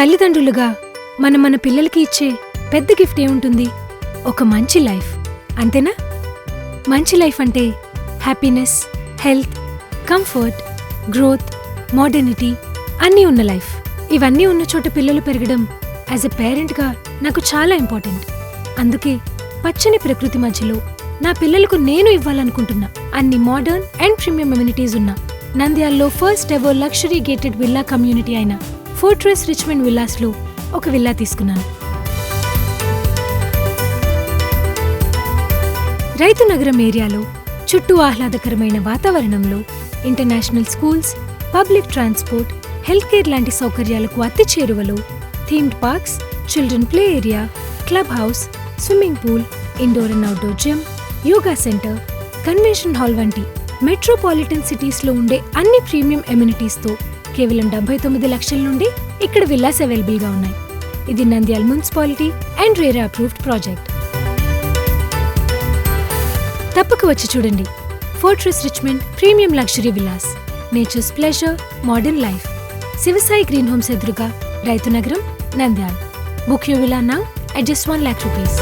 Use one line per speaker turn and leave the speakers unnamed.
తల్లిదండ్రులుగా మనం మన పిల్లలకి ఇచ్చే పెద్ద గిఫ్ట్ ఏముంటుంది? ఒక మంచి లైఫ్, అంతేనా? మంచి లైఫ్ అంటే happiness, health, comfort, growth, modernity అన్నీ ఉన్న లైఫ్. ఇవన్నీ ఉన్న చోట పిల్లలు పెరగడం యాజ్ ఎ పేరెంట్గా నాకు చాలా ఇంపార్టెంట్. అందుకే పచ్చని ప్రకృతి మధ్యలో నా పిల్లలకు నేను ఇవ్వాలనుకుంటున్నా అన్ని మోడర్న్ అండ్ ప్రీమియం అమ్యూనిటీస్ ఉన్న నంద్యాలలో first ever luxury gated villa community అయిన ఫోర్ట్రెస్ రిచ్మండ్ విల్లాస్లో ఒక విల్లా తీసుకున్నాను. రైతు నగరం ఏరియాలో చుట్టూ ఆహ్లాదకరమైన వాతావరణంలో international schools, public transport, health care లాంటి సౌకర్యాలకు అతి చేరువలో themed parks, children play area, club house, swimming pool, indoor and outdoor gym, yoga centre, convention hall వంటి మెట్రోపాలిటన్ సిటీస్లో ఉండే అన్ని ప్రీమియం ఎమ్యూనిటీస్తో కేవలం 79 లక్షల నుండి ఇక్కడ విల్లాస్ అవైలబుల్గా ఉన్నాయి. ఇది Nandyal municipality and RERA approved project. తప్పక వచ్చి చూడండి. Fortress Richmond premium luxury villas, nature's pleasure, modern life. Sivasai green homes ఎదురుగా, Raithu Nagaram, Nandyal. Book your villa now at just 1 lakh rupees.